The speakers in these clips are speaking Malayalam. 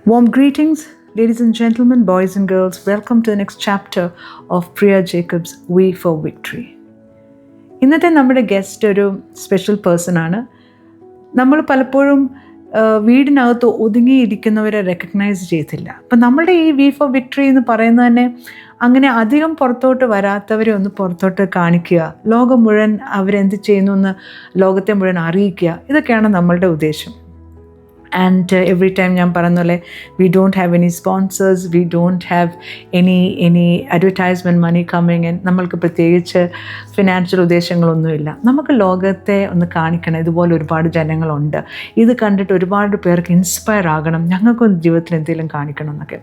Warm greetings, ladies and gentlemen, boys and girls. Welcome to the next chapter of Priya Jacob's Way for Victory. ഇന്നത്തെ നമ്മുടെ ഗസ്റ്റ് ഒരു സ്പെഷ്യൽ പേഴ്സൺ ആണ്. നമ്മൾ പലപ്പോഴും വീടിനകത്ത് ഒതുങ്ങിയിരിക്കുന്നവരെ റെക്കഗ്നൈസ് ചെയ്തില്ല. അപ്പം നമ്മളുടെ ഈ വേ ഫോർ വിക്ടറി എന്ന് പറയുന്നത് തന്നെ അങ്ങനെ അധികം പുറത്തോട്ട് വരാത്തവരെ ഒന്ന് പുറത്തോട്ട് കാണിക്കുക, ലോകം മുഴുവൻ അവരെന്ത് ചെയ്യുന്നു എന്ന് ലോകത്തെ മുഴുവൻ അറിയിക്കുക, ഇതൊക്കെയാണ് നമ്മളുടെ ഉദ്ദേശം. ആൻഡ് എവറി ടൈം ഞാൻ പറയുന്ന പോലെ we don't have any sponsors, we don't have any advertisement money coming in. നമ്മൾക്ക് പ്രത്യേകിച്ച് ഫിനാൻഷ്യൽ ഉദ്ദേശങ്ങളൊന്നുമില്ല. നമുക്ക് ലോകത്തെ ഒന്ന് കാണിക്കണം, ഇതുപോലെ ഒരുപാട് ജനങ്ങളുണ്ട്, ഇത് കണ്ടിട്ട് ഒരുപാട് പേർക്ക് ഇൻസ്പയർ ആകണം, ഞങ്ങൾക്കും ജീവിതത്തിൽ എന്തെങ്കിലും കാണിക്കണം എന്നൊക്കെ.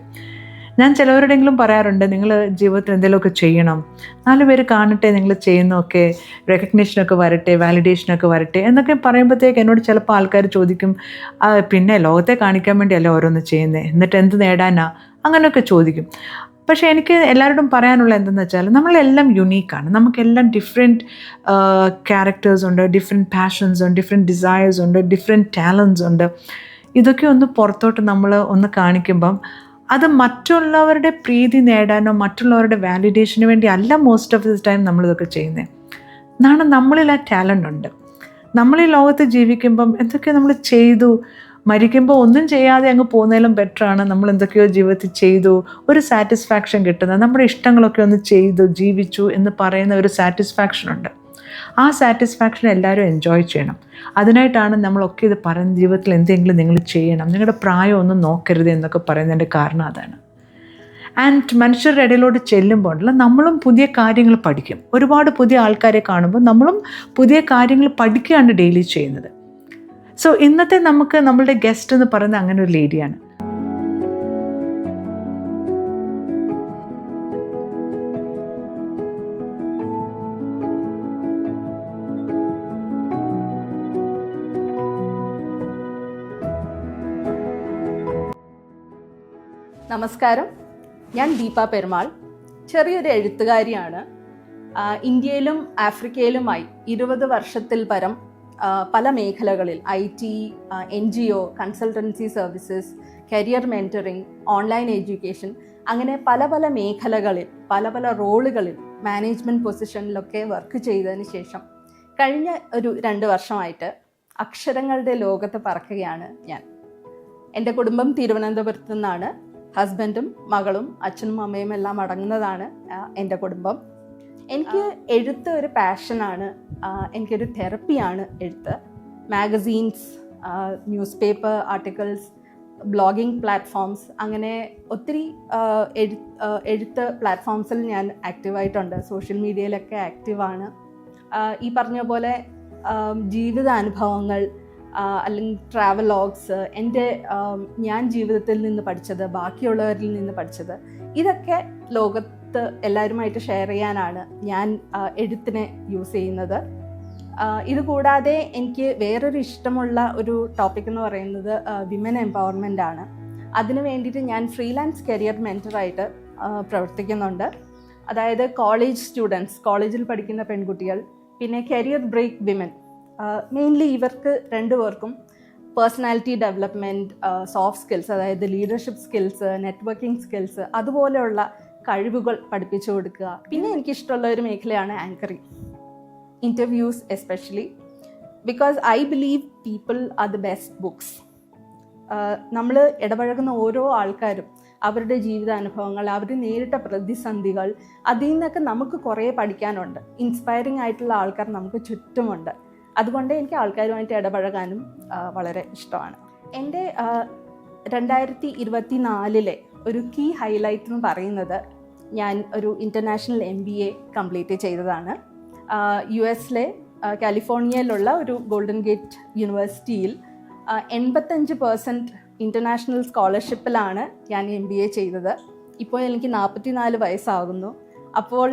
ഞാൻ ചിലവരുടെങ്കിലും പറയാറുണ്ട്, നിങ്ങൾ ജീവിതത്തിൽ എന്തെങ്കിലുമൊക്കെ ചെയ്യണം, 4 പേര് കാണട്ടെ നിങ്ങൾ ചെയ്യുന്നതൊക്കെ, റെക്കഗ്നേഷനൊക്കെ വരട്ടെ, വാലിഡേഷനൊക്കെ വരട്ടെ എന്നൊക്കെ പറയുമ്പോഴത്തേക്ക് എന്നോട് ചിലപ്പോൾ ആൾക്കാർ ചോദിക്കും, പിന്നെ ലോകത്തെ കാണിക്കാൻ വേണ്ടിയല്ല ഓരോന്ന് ചെയ്യുന്നത്, എന്നിട്ട് എന്ത് നേടാനാ, അങ്ങനെയൊക്കെ ചോദിക്കും. പക്ഷേ എനിക്ക് എല്ലാവരോടും പറയാനുള്ള എന്തെന്ന് വെച്ചാൽ, നമ്മളെല്ലാം യുണീക്കാണ്, നമുക്കെല്ലാം ഡിഫറെൻറ്റ് ക്യാരക്ടേഴ്സ് ഉണ്ട്, ഡിഫറെൻറ്റ് പാഷൻസ് ഉണ്ട്, ഡിഫറെൻറ്റ് ഡിസയേഴ്സ് ഉണ്ട്, ഡിഫറെൻറ്റ് ടാലൻസ് ഉണ്ട്. ഇതൊക്കെ ഒന്ന് പുറത്തോട്ട് നമ്മൾ ഒന്ന് കാണിക്കുമ്പം അത് മറ്റുള്ളവരുടെ പ്രീതി നേടാനോ മറ്റുള്ളവരുടെ വാലിഡേഷന് വേണ്ടി അല്ല മോസ്റ്റ് ഓഫ് ദി ടൈം നമ്മളിതൊക്കെ ചെയ്യുന്നത്. എന്നാണ് നമ്മളിൽ ആ ടാലൻ്റ് ഉണ്ട്. നമ്മൾ ഈ ലോകത്ത് ജീവിക്കുമ്പം എന്തൊക്കെയോ നമ്മൾ ചെയ്തു, മരിക്കുമ്പോൾ ഒന്നും ചെയ്യാതെ അങ്ങ് പോകുന്നതിലും ബെറ്ററാണ് നമ്മൾ എന്തൊക്കെയോ ജീവിതത്തിൽ ചെയ്തു, ഒരു സാറ്റിസ്ഫാക്ഷൻ കിട്ടുന്നത്, നമ്മുടെ ഇഷ്ടങ്ങളൊക്കെ ഒന്ന് ചെയ്തു ജീവിച്ചു എന്ന് പറയുന്ന ഒരു സാറ്റിസ്ഫാക്ഷൻ ഉണ്ട്. ആ സാറ്റിസ്ഫാക്ഷൻ എല്ലാവരും എൻജോയ് ചെയ്യണം. അതിനായിട്ടാണ് നമ്മളൊക്കെ ഇത് പറയുന്ന, ജീവിതത്തിൽ എന്തെങ്കിലും നിങ്ങൾ ചെയ്യണം, നിങ്ങളുടെ പ്രായം ഒന്നും നോക്കരുത് എന്നൊക്കെ പറയുന്നതിൻ്റെ കാരണം അതാണ്. ആൻഡ് മനുഷ്യരുടെ ഇടയിലോട്ട് ചെല്ലുമ്പോൾ നമ്മളും പുതിയ കാര്യങ്ങൾ പഠിക്കും. ഒരുപാട് പുതിയ ആൾക്കാരെ കാണുമ്പോൾ നമ്മളും പുതിയ കാര്യങ്ങൾ പഠിക്കുകയാണ് ഡെയിലി ചെയ്യുന്നത്. സോ ഇന്നത്തെ നമ്മളുടെ ഗസ്റ്റ് എന്ന് പറയുന്നത് അങ്ങനെ ഒരു ലേഡിയാണ്. നമസ്കാരം, ഞാൻ ദീപ പെരുമാൾ. ചെറിയൊരു എഴുത്തുകാരിയാണ്. ഇന്ത്യയിലും ആഫ്രിക്കയിലുമായി 20 വർഷത്തിൽ പരം പല മേഖലകളിൽ IT, NGO, consultancy services, career mentoring, online education, അങ്ങനെ പല പല മേഖലകളിൽ പല പല റോളുകളിൽ മാനേജ്മെൻറ്റ് പൊസിഷനിലൊക്കെ വർക്ക് ചെയ്തതിന് ശേഷം കഴിഞ്ഞ ഒരു 2 വർഷമായിട്ട് അക്ഷരങ്ങളുടെ ലോകത്ത് പറക്കുകയാണ് ഞാൻ. എൻ്റെ കുടുംബം തിരുവനന്തപുരത്തു നിന്നാണ്. ഹസ്ബൻഡും മകളും അച്ഛനും അമ്മയും എല്ലാം അടങ്ങുന്നതാണ് എൻ്റെ കുടുംബം. എനിക്ക് എഴുത്ത് ഒരു പാഷനാണ്, എനിക്കൊരു തെറപ്പിയാണ് എഴുത്ത്. Magazines, news paper articles, blogging platforms, അങ്ങനെ ഒത്തിരി എഴുത്ത് പ്ലാറ്റ്ഫോംസിൽ ഞാൻ ആക്റ്റീവായിട്ടുണ്ട്. സോഷ്യൽ മീഡിയയിലൊക്കെ ആക്റ്റീവാണ്. ഈ പറഞ്ഞ പോലെ ജീവിതാനുഭവങ്ങൾ അല്ലെങ്കിൽ ട്രാവലോഗ്സ്, ഞാൻ ജീവിതത്തിൽ നിന്ന് പഠിച്ചത്, ബാക്കിയുള്ളവരിൽ നിന്ന് പഠിച്ചത്, ഇതൊക്കെ ലോകത്ത് എല്ലാവരുമായിട്ട് ഷെയർ ചെയ്യാനാണ് ഞാൻ എഴുത്തിനെ യൂസ് ചെയ്യുന്നത്. ഇതുകൂടാതെ എനിക്ക് വേറൊരു ഇഷ്ടമുള്ള ഒരു ടോപ്പിക് എന്ന് പറയുന്നത് വിമൻ എംപവർമെൻ്റ് ആണ്. അതിനു വേണ്ടിയിട്ട് ഞാൻ ഫ്രീലാൻസ് കരിയർ മെൻറ്ററായിട്ട് പ്രവർത്തിക്കുന്നുണ്ട്. അതായത് കോളേജ് സ്റ്റുഡൻസ്, കോളേജിൽ പഠിക്കുന്ന പെൺകുട്ടികൾ, പിന്നെ കരിയർ ബ്രേക്ക് വിമൻ, മെയിൻലി ഇവർക്ക് 2 പേർക്കും പേഴ്സണാലിറ്റി ഡെവലപ്മെൻറ്റ്, സോഫ്റ്റ് സ്കിൽസ്, അതായത് ലീഡർഷിപ്പ് സ്കിൽസ്, നെറ്റ്വർക്കിംഗ് സ്കിൽസ്, അതുപോലെയുള്ള കഴിവുകൾ പഠിപ്പിച്ചു കൊടുക്കുക. പിന്നെ എനിക്കിഷ്ടമുള്ള ഒരു മേഖലയാണ് anchoring, interviews especially, because I believe people are the best books. നമ്മൾ ഇടപഴകുന്ന ഓരോ ആൾക്കാരും അവരുടെ ജീവിതാനുഭവങ്ങൾ, അവർ നേരിട്ട പ്രതിസന്ധികൾ, അതിൽ നിന്നൊക്കെ നമുക്ക് കുറേ പഠിക്കാനുണ്ട്. ഇൻസ്പയറിംഗ് ആയിട്ടുള്ള ആൾക്കാർ നമുക്ക് ചുറ്റുമുണ്ട്. അതുകൊണ്ട് എനിക്ക് ആൾക്കാരുമായിട്ട് ഇടപഴകാനും വളരെ ഇഷ്ടമാണ്. എൻ്റെ 2024 ഒരു കീ ഹൈലൈറ്റ് എന്ന് പറയുന്നത്, ഞാൻ ഒരു ഇൻ്റർനാഷണൽ MBA കംപ്ലീറ്റ് ചെയ്തതാണ്. US കാലിഫോർണിയയിലുള്ള ഒരു ഗോൾഡൻ ഗേറ്റ് യൂണിവേഴ്സിറ്റിയിൽ 85% ഇൻ്റർനാഷണൽ സ്കോളർഷിപ്പിലാണ് ഞാൻ MBA ചെയ്തത്. ഇപ്പോൾ എനിക്ക് 44 വയസ്സാകുന്നു. അപ്പോൾ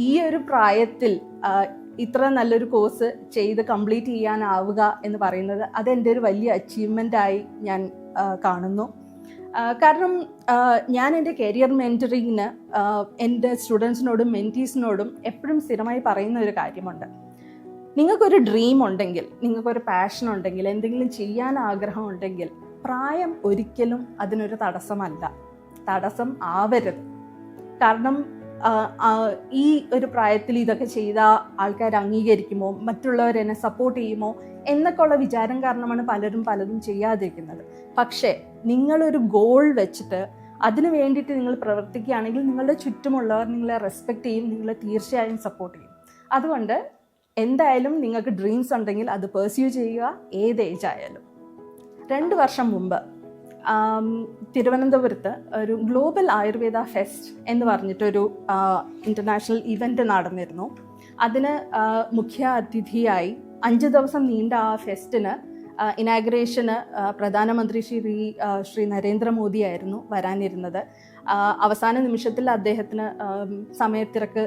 ഈ ഒരു പ്രായത്തിൽ ഇത്ര നല്ലൊരു കോഴ്സ് ചെയ്ത് കംപ്ലീറ്റ് ചെയ്യാനാവുക എന്ന് പറയുന്നത് അതെൻ്റെ ഒരു വലിയ അച്ചീവ്മെൻ്റായി ഞാൻ കാണുന്നു. കാരണം ഞാൻ എൻ്റെ കരിയർ മെൻറ്ററിങ്ങിന് എൻ്റെ സ്റ്റുഡൻസിനോടും മെൻറ്റീസിനോടും എപ്പോഴും സ്ഥിരമായി പറയുന്ന ഒരു കാര്യമുണ്ട്. നിങ്ങൾക്കൊരു ഡ്രീം ഉണ്ടെങ്കിൽ, നിങ്ങൾക്കൊരു പാഷൻ ഉണ്ടെങ്കിൽ, എന്തെങ്കിലും ചെയ്യാൻ ആഗ്രഹം ഉണ്ടെങ്കിൽ പ്രായം ഒരിക്കലും അതിനൊരു തടസ്സം ആവരുത്. കാരണം ഈ ഒരു പ്രായത്തിൽ ഇതൊക്കെ ചെയ്താൽ ആൾക്കാർ അംഗീകരിക്കുമോ, മറ്റുള്ളവർ എന്നെ സപ്പോർട്ട് ചെയ്യുമോ എന്നൊക്കെ ഉള്ള വിചാരം കാരണമാണ് പലതും ചെയ്യാതിരിക്കുന്നത്. പക്ഷേ നിങ്ങളൊരു ഗോൾ വെച്ചിട്ട് അതിന് വേണ്ടിയിട്ട് നിങ്ങൾ പ്രവർത്തിക്കുകയാണെങ്കിൽ നിങ്ങളുടെ ചുറ്റുമുള്ളവർ നിങ്ങളെ റെസ്പെക്റ്റ് ചെയ്യും, നിങ്ങളെ തീർച്ചയായും സപ്പോർട്ട് ചെയ്യും. അതുകൊണ്ട് എന്തായാലും നിങ്ങൾക്ക് ഡ്രീംസ് ഉണ്ടെങ്കിൽ അത് പെർസ്യൂ ചെയ്യുക, ഏത് ഏജ് ആയാലും. 2 വർഷം മുമ്പ് തിരുവനന്തപുരത്ത് ഒരു ഗ്ലോബൽ ആയുർവേദ ഫെസ്റ്റ് എന്ന് പറഞ്ഞിട്ടൊരു ഇൻ്റർനാഷണൽ ഇവൻ്റ് നടന്നിരുന്നു. അതിന് മുഖ്യ അതിഥിയായി 5 ദിവസം നീണ്ട ആ ഫെസ്റ്റിന് ഇനാഗ്രേഷന് പ്രധാനമന്ത്രി ശ്രീ നരേന്ദ്രമോദി ആയിരുന്നു വരാനിരുന്നത്. അവസാന നിമിഷത്തിൽ അദ്ദേഹത്തിന് സമയത്തിരക്ക്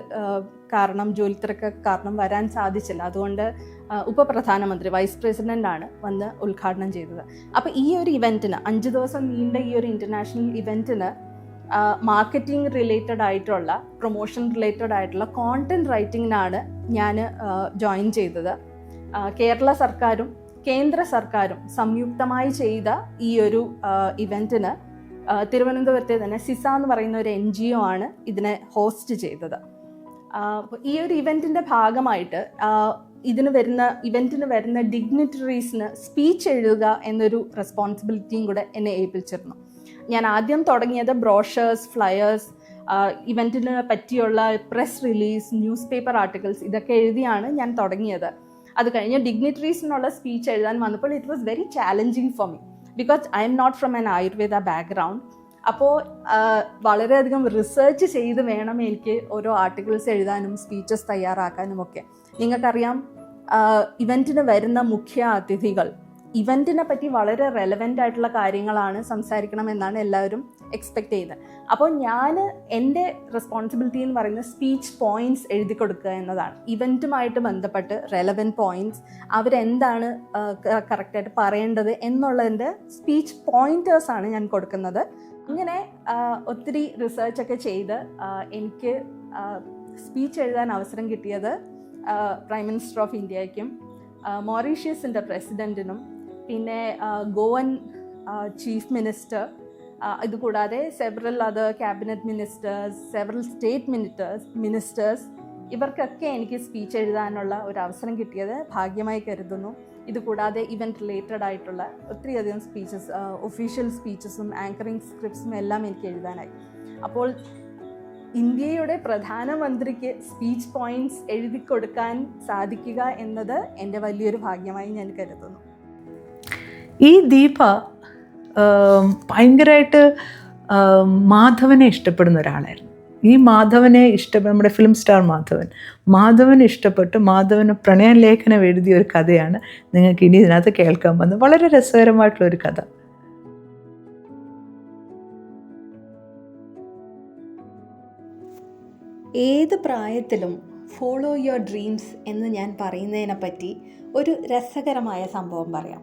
കാരണം, ജോലിത്തിരക്ക് കാരണം വരാൻ സാധിച്ചില്ല. അതുകൊണ്ട് ഉപപ്രധാനമന്ത്രി, വൈസ് പ്രസിഡൻ്റാണ് വന്ന് ഉദ്ഘാടനം ചെയ്തത്. അപ്പോൾ ഈ ഒരു ഇവൻറ്റിന്, 5 ദിവസം നീണ്ട ഈ ഒരു ഇൻ്റർനാഷണൽ ഇവൻറ്റിന് മാർക്കറ്റിംഗ് റിലേറ്റഡ് ആയിട്ടുള്ള, പ്രൊമോഷൻ റിലേറ്റഡ് ആയിട്ടുള്ള കോണ്ടന്റ് റൈറ്റിങ്ങിനാണ് ഞാൻ ജോയിൻ ചെയ്തത്. കേരള സർക്കാരും കേന്ദ്ര സർക്കാരും സംയുക്തമായി ചെയ്ത ഈ ഒരു ഇവൻറ്റിന് തിരുവനന്തപുരത്തെ തന്നെ സിസ എന്ന് പറയുന്ന ഒരു NGO ആണ് ഇതിനെ ഹോസ്റ്റ് ചെയ്തത്. ഈ ഒരു ഇവൻറ്റിൻ്റെ ഭാഗമായിട്ട് ഇവൻറ്റിന് വരുന്ന ഡിഗ്നിറ്ററീസിന് സ്പീച്ച് എഴുതുക എന്നൊരു റെസ്പോൺസിബിലിറ്റിയും കൂടെ എന്നെ ഏൽപ്പിച്ചിരുന്നു. ഞാൻ ആദ്യം തുടങ്ങിയത് ബ്രോഷേഴ്സ്, ഫ്ലയേഴ്സ്, ഇവൻറ്റിനെ പറ്റിയുള്ള press release, news paper articles ഇതൊക്കെ എഴുതിയാണ് ഞാൻ തുടങ്ങിയത്. അത് കഴിഞ്ഞ് ഡിഗ്നിറ്ററീസിനുള്ള സ്പീച്ച് എഴുതാൻ വന്നപ്പോൾ it was very challenging for me, because I am not from an Ayurveda background. അപ്പോൾ വളരെയധികം റിസർച്ച് ചെയ്ത് വേണം എനിക്ക് ഓരോ ആർട്ടിക്കിൾസ് എഴുതാനും സ്പീച്ചസ് തയ്യാറാക്കാനും ഒക്കെ. നിങ്ങൾക്കറിയാം, ഇവൻറ്റിന് വരുന്ന മുഖ്യ അതിഥികൾ ഇവൻറ്റിനെ പറ്റി വളരെ റെലവൻ്റ് ആയിട്ടുള്ള കാര്യങ്ങളാണ് സംസാരിക്കണമെന്നാണ് എല്ലാവരും എക്സ്പെക്റ്റ് ചെയ്യുന്നത്. അപ്പോൾ ഞാൻ എൻ്റെ റെസ്പോൺസിബിലിറ്റി എന്ന് പറയുന്നത് സ്പീച്ച് പോയിൻറ്റ്സ് എഴുതി കൊടുക്കുക എന്നതാണ്. ഇവൻറ്റുമായിട്ട് ബന്ധപ്പെട്ട് റെലവൻറ്റ് പോയിൻറ്റ്സ്, അവരെന്താണ് കറക്റ്റായിട്ട് പറയേണ്ടത് എന്നുള്ളതിൻ്റെ സ്പീച്ച് പോയിൻറ്റേഴ്സാണ് ഞാൻ കൊടുക്കുന്നത്. അങ്ങനെ ഒത്തിരി റിസർച്ചൊക്കെ ചെയ്ത് എനിക്ക് സ്പീച്ച് എഴുതാൻ അവസരം കിട്ടിയത് പ്രൈം മിനിസ്റ്റർ ഓഫ് ഇന്ത്യയ്ക്കും മൊറീഷ്യസിൻ്റെ പ്രസിഡൻറ്റിനും പിന്നെ ഗോവൻ ചീഫ് മിനിസ്റ്റർ, ഇതുകൂടാതെ several other cabinet ministers, several state ministers ഇവർക്കൊക്കെ എനിക്ക് സ്പീച്ച് എഴുതാനുള്ള ഒരു അവസരം കിട്ടിയത് ഭാഗ്യമായി കരുതുന്നു. ഇതുകൂടാതെ ഇവൻറ്റ് റിലേറ്റഡ് ആയിട്ടുള്ള ഒത്തിരിയധികം സ്പീച്ചസ്, ഒഫീഷ്യൽ സ്പീച്ചസും ആങ്കറിങ് സ്ക്രിപ്റ്റ്സും എല്ലാം എനിക്ക് എഴുതാനായി. അപ്പോൾ ഇന്ത്യയുടെ പ്രധാനമന്ത്രിക്ക് സ്പീച്ച് പോയിൻറ്റ്സ് എഴുതി കൊടുക്കാൻ സാധിക്കുക എന്നത് എൻ്റെ വലിയൊരു ഭാഗ്യമായി ഞാൻ കരുതുന്നു. ഈ ദീപ ഭയങ്കരമായിട്ട് മാധവനെ ഇഷ്ടപ്പെടുന്ന ഒരാളായിരുന്നു. ഈ മാധവനെ നമ്മുടെ ഫിലിം സ്റ്റാർ മാധവൻ ഇഷ്ടപ്പെട്ട് മാധവന് പ്രണയലേഖനം എഴുതിയ ഒരു കഥയാണ് നിങ്ങൾക്ക് ഇനി ഇതിനകത്ത് കേൾക്കാൻ വന്നത്. വളരെ രസകരമായിട്ടുള്ളൊരു കഥ. ഏത് പ്രായത്തിലും ഫോളോ യുവർ ഡ്രീംസ് എന്ന് ഞാൻ പറയുന്നതിനെപ്പറ്റി ഒരു രസകരമായ സംഭവം പറയാം.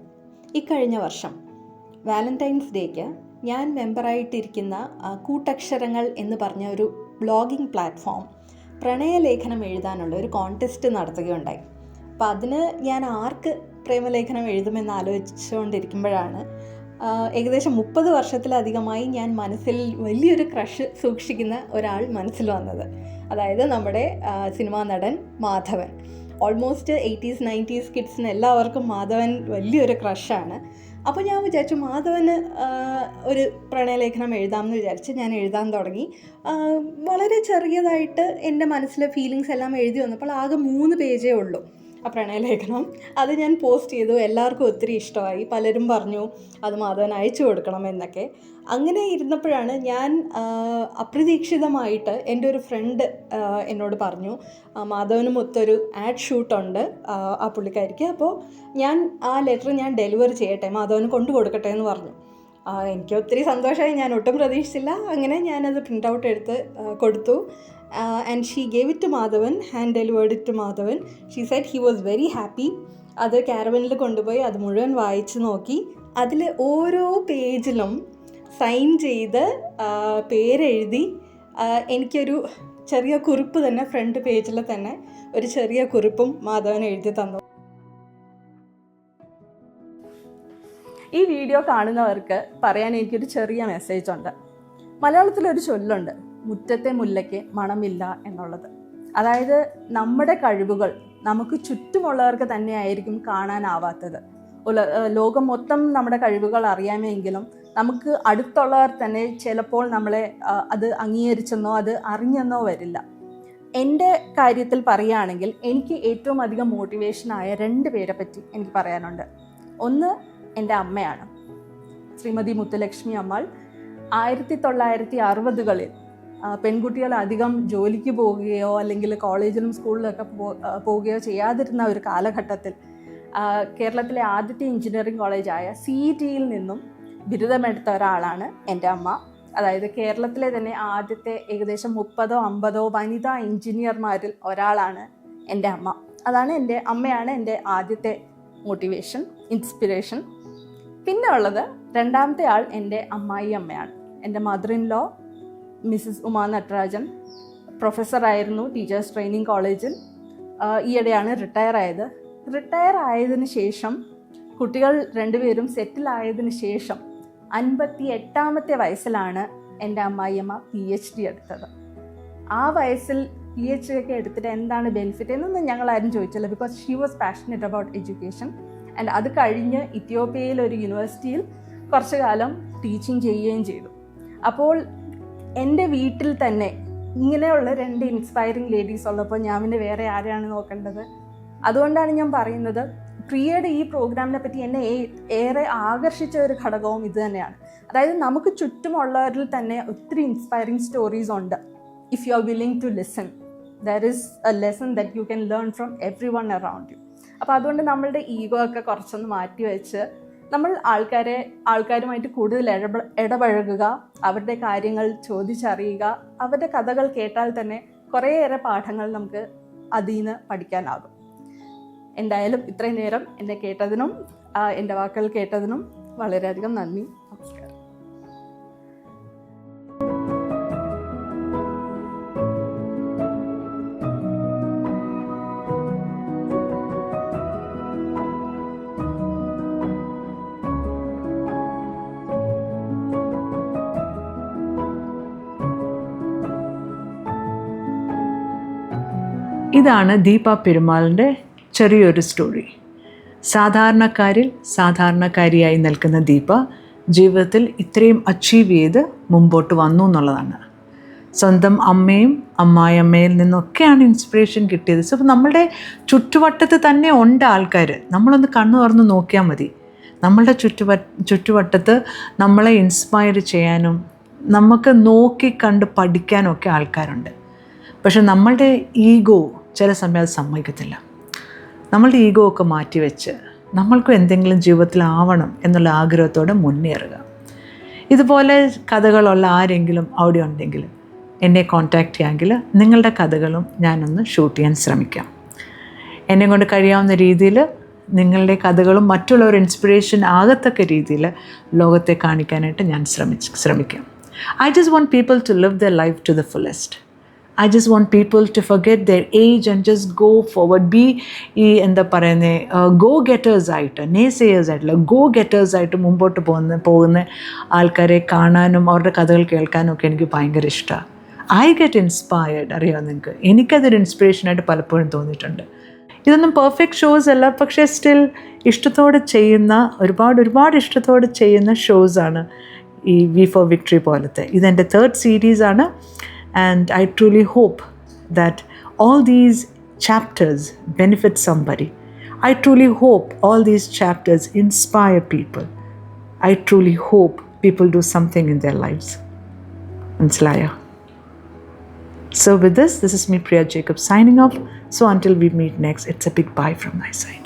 ഇക്കഴിഞ്ഞ വർഷം വാലന്റൈൻസ് ഡേക്ക് ഞാൻ മെമ്പറായിട്ടിരിക്കുന്ന കൂട്ടക്ഷരങ്ങൾ എന്ന് പറഞ്ഞ ഒരു ബ്ലോഗിംഗ് പ്ലാറ്റ്ഫോം പ്രണയലേഖനം എഴുതാനുള്ള ഒരു കോൺടെസ്റ്റ് നടത്തുകയുണ്ടായി. അപ്പോൾ അതിന് ഞാൻ ആർക്ക് പ്രേമലേഖനം എഴുതുമെന്ന് ആലോചിച്ചുകൊണ്ടിരിക്കുമ്പോഴാണ് ഏകദേശം 30 വർഷത്തിലധികമായി ഞാൻ മനസ്സിൽ വലിയൊരു ക്രഷ് സൂക്ഷിക്കുന്ന ഒരാൾ മനസ്സിൽ വന്നത്. അതായത് നമ്മുടെ സിനിമാ നടൻ മാധവൻ. ഓൾമോസ്റ്റ് 80s 90s കിഡ്സിന് എല്ലാവർക്കും മാധവൻ വലിയൊരു ക്രഷാണ്. അപ്പോൾ ഞാൻ വിചാരിച്ചു മാധവന് ഒരു പ്രണയലേഖനം എഴുതാമെന്ന് വിചാരിച്ച് ഞാൻ എഴുതാൻ തുടങ്ങി. വളരെ ചെറിയതായിട്ട് എൻ്റെ മനസ്സിലെ ഫീലിങ്സ് എല്ലാം എഴുതി വന്നപ്പോൾ ആകെ 3 പേജേ ഉള്ളൂ ആ പ്രണയലേഖനം. അത് ഞാൻ പോസ്റ്റ് ചെയ്തു. എല്ലാവർക്കും ഒത്തിരി ഇഷ്ടമായി. പലരും പറഞ്ഞു അത് മാധവൻ അയച്ചു കൊടുക്കണം എന്നൊക്കെ. അങ്ങനെ ഇരുന്നപ്പോഴാണ് ഞാൻ അപ്രതീക്ഷിതമായിട്ട് എൻ്റെ ഒരു ഫ്രണ്ട് എന്നോട് പറഞ്ഞു മാധവനും ഒത്തൊരു ആഡ് ഷൂട്ടുണ്ട് ആ പുള്ളിക്കാരിക്ക്, അപ്പോൾ ഞാൻ ആ ലെറ്റർ ഞാൻ ഡെലിവറി ചെയ്യട്ടെ, മാധവന് കൊണ്ടു കൊടുക്കട്ടെ എന്ന് പറഞ്ഞു. എനിക്ക് ഒത്തിരി സന്തോഷമായി. ഞാൻ ഒട്ടും പ്രതീക്ഷിച്ചില്ല. അങ്ങനെ ഞാനത് പ്രിൻ്റ് ഔട്ട് എടുത്ത് കൊടുത്തു. And she gave it to Madhavan, hand delivered it to Madhavan. She said he was very happy. അത് കാരവനിൽ കൊണ്ടുപോയി അത് മുഴുവൻ വായിച്ച് നോക്കി. അതിൽ ഓരോ പേജിലും സൈൻ ചെയ്ത് പേരെഴുതി എനിക്കൊരു ചെറിയ കുറിപ്പ് തന്നെ, ഫ്രണ്ട് പേജിൽ തന്നെ ഒരു ചെറിയ കുറിപ്പും മാധവൻ എഴുതി തന്നു. ഈ വീഡിയോ കാണുന്നവർക്ക് പറയാൻ എനിക്കൊരു ചെറിയ മെസ്സേജ് ഉണ്ട്. മലയാളത്തിലൊരു ചൊല്ലുണ്ട്, മുറ്റത്തെ മുല്ലയ്ക്ക് മണമില്ല എന്നുള്ളത്. അതായത് നമ്മുടെ കഴിവുകൾ നമുക്ക് ചുറ്റുമുള്ളവർക്ക് തന്നെയായിരിക്കും കാണാനാവാത്തത്. ലോകം മൊത്തം നമ്മുടെ കഴിവുകൾ അറിയാമെങ്കിലും നമുക്ക് അടുത്തുള്ളവർ തന്നെ ചിലപ്പോൾ നമ്മളെ അത് അംഗീകരിച്ചെന്നോ അത് അറിഞ്ഞെന്നോ വരില്ല. എൻ്റെ കാര്യത്തിൽ പറയുകയാണെങ്കിൽ എനിക്ക് ഏറ്റവും അധികം മോട്ടിവേഷനായ 2 പേരെ പറ്റി എനിക്ക് പറയാനുണ്ട്. ഒന്ന് എൻ്റെ അമ്മയാണ്, ശ്രീമതി മുത്തുലക്ഷ്മി അമ്മാൾ. 1960കളിൽ പെൺകുട്ടികൾ അധികം ജോലിക്ക് പോവുകയോ അല്ലെങ്കിൽ കോളേജിലും സ്കൂളിലൊക്കെ പോവുകയോ ചെയ്യാതിരുന്ന ഒരു കാലഘട്ടത്തിൽ കേരളത്തിലെ ആദ്യത്തെ എഞ്ചിനീയറിംഗ് കോളേജായ CETയിൽ നിന്നും ബിരുദമെടുത്ത ഒരാളാണ് എൻ്റെ അമ്മ. അതായത് കേരളത്തിലെ തന്നെ ആദ്യത്തെ ഏകദേശം 30-50 വനിതാ എഞ്ചിനീയർമാരിൽ ഒരാളാണ് എൻ്റെ അമ്മ. അതാണ് എൻ്റെ അമ്മയാണ് എൻ്റെ ആദ്യത്തെ മോട്ടിവേഷൻ, ഇൻസ്പിറേഷൻ. പിന്നെ ഉള്ളത് രണ്ടാമത്തെ ആൾ എൻ്റെ അമ്മായി അമ്മയാണ്. എൻ്റെ mother in law Mrs Uma Natarajan പ്രൊഫസറായിരുന്നു ടീച്ചേഴ്സ് ട്രെയിനിങ് കോളേജിൽ. ഈയിടെയാണ് റിട്ടയർ ആയത്. റിട്ടയർ ആയതിനു ശേഷം കുട്ടികൾ 2 പേരും സെറ്റിലായതിനു ശേഷം 58ാമത്തെ വയസ്സിലാണ് എൻ്റെ അമ്മായിയമ്മ PhD എടുത്തത്. ആ വയസ്സിൽ PhD ഒക്കെ എടുത്തിട്ട് എന്താണ് ബെനിഫിറ്റ് എന്നൊന്നും ഞങ്ങളാരും ചോദിച്ചില്ല. Because she was passionate about education. And അത് കഴിഞ്ഞ് ഇത്യോപ്യയിൽ ഒരു യൂണിവേഴ്സിറ്റിയിൽ കുറച്ചു കാലം ടീച്ചിങ് ചെയ്യുകയും ചെയ്തു. അപ്പോൾ എൻ്റെ വീട്ടിൽ തന്നെ ഇങ്ങനെയുള്ള 2 ഇൻസ്പയറിംഗ് ലേഡീസ് ഉള്ളപ്പോൾ ഞാൻ പിന്നെ വേറെ ആരെയാണ് നോക്കേണ്ടത്? അതുകൊണ്ടാണ് ഞാൻ പറയുന്നത്, പ്രിയയുടെ ഈ പ്രോഗ്രാമിനെ പറ്റി എന്നെ ഏറെ ആകർഷിച്ച ഒരു ഘടകവും ഇത് തന്നെയാണ്. അതായത് നമുക്ക് ചുറ്റുമുള്ളവരിൽ തന്നെ ഒത്തിരി ഇൻസ്പയറിംഗ് സ്റ്റോറീസ് ഉണ്ട്. If you are willing to listen, there is a lesson that you can learn from everyone around you. അപ്പോൾ അതുകൊണ്ട് നമ്മളുടെ ഈഗോ ഒക്കെ കുറച്ചൊന്ന് മാറ്റി വെച്ച് നമ്മൾ ആൾക്കാരുമായിട്ട് കൂടുതൽ ഇടപഴകുക, അവരുടെ കാര്യങ്ങൾ ചോദിച്ചറിയുക. അവരുടെ കഥകൾ കേട്ടാൽ തന്നെ കുറേയേറെ പാഠങ്ങൾ നമുക്ക് അതിൽ നിന്ന് പഠിക്കാനാകും. എന്തായാലും ഇത്രയും നേരം എന്നെ കേട്ടതിനും എൻ്റെ വാക്കുകൾ കേട്ടതിനും വളരെയധികം നന്ദി. നമസ്കാരം. ഇതാണ് ദീപ പെരുമാളിൻ്റെ ചെറിയൊരു സ്റ്റോറി. സാധാരണക്കാരിൽ സാധാരണക്കാരിയായി നിൽക്കുന്ന ദീപ ജീവിതത്തിൽ ഇത്രയും അച്ചീവ് ചെയ്ത് മുമ്പോട്ട് വന്നു എന്നുള്ളതാണ്. സ്വന്തം അമ്മയും അമ്മായിയമ്മയിൽ നിന്നൊക്കെയാണ് ഇൻസ്പിറേഷൻ കിട്ടിയത്. സോ നമ്മളുടെ ചുറ്റുവട്ടത്ത് തന്നെ ഉണ്ട് ആൾക്കാർ. നമ്മളൊന്ന് കണ്ണു തുറന്ന് നോക്കിയാൽ മതി. നമ്മളുടെ ചുറ്റുവട്ടത്ത് നമ്മളെ ഇൻസ്പയർ ചെയ്യാനും നമുക്ക് നോക്കി കണ്ട് പഠിക്കാനും ഒക്കെ ആൾക്കാരുണ്ട്. പക്ഷെ നമ്മളുടെ ഈഗോ ചില സമയം അത് സമ്മതിക്കത്തില്ല. നമ്മളുടെ ഈഗോ ഒക്കെ മാറ്റിവെച്ച് നമ്മൾക്കും എന്തെങ്കിലും ജീവിതത്തിലാവണം എന്നുള്ള ആഗ്രഹത്തോടെ മുന്നേറുക. ഇതുപോലെ കഥകളുള്ള ആരെങ്കിലും അവിടെ ഉണ്ടെങ്കിൽ എന്നെ കോൺടാക്റ്റ് ചെയ്യാമെങ്കിൽ നിങ്ങളുടെ കഥകളും ഞാനൊന്ന് ഷൂട്ട് ചെയ്യാൻ ശ്രമിക്കാം. എന്നെ കൊണ്ട് കഴിയാവുന്ന രീതിയിൽ നിങ്ങളുടെ കഥകളും മറ്റുള്ളവർ ഇൻസ്പിറേഷൻ ആകത്തക്ക രീതിയിൽ ലോകത്തെ കാണിക്കാനായിട്ട് ഞാൻ ശ്രമിക്കാം. I just want people to live their life to the fullest. I just want people to forget their age and just go forward. Be go getters ആയിട്ട്, naysayers ആയിട്ടുള്ള go getters ആയിട്ട് മുമ്പോട്ട് പോകുന്ന ആൾക്കാരെ കാണാനും അവരുടെ കഥകൾ കേൾക്കാനും ഒക്കെ എനിക്ക് ഭയങ്കര ഇഷ്ടമാണ്. I get inspired. അറിയാമോ നിങ്ങൾക്ക്? എനിക്കതൊരു ഇൻസ്പിറേഷനായിട്ട് പലപ്പോഴും തോന്നിയിട്ടുണ്ട്. ഇതൊന്നും പെർഫെക്റ്റ് ഷോസ് അല്ല, പക്ഷേ സ്റ്റിൽ ഇഷ്ടത്തോടെ ചെയ്യുന്ന ഒരുപാട് ഇഷ്ടത്തോടെ ചെയ്യുന്ന ഷോസാണ് ഈ വി ഫോർ വിക്ടറി പോലത്തെ. ഇതെൻ്റെ 3rd സീരീസാണ്. And I truly hope that all these chapters benefit somebody. I truly hope all these chapters inspire people. I truly hope people do something in their lives. Mansalaya. So with this is me, Priya Jacob, signing off. So until we meet next, it's a big bye from my side.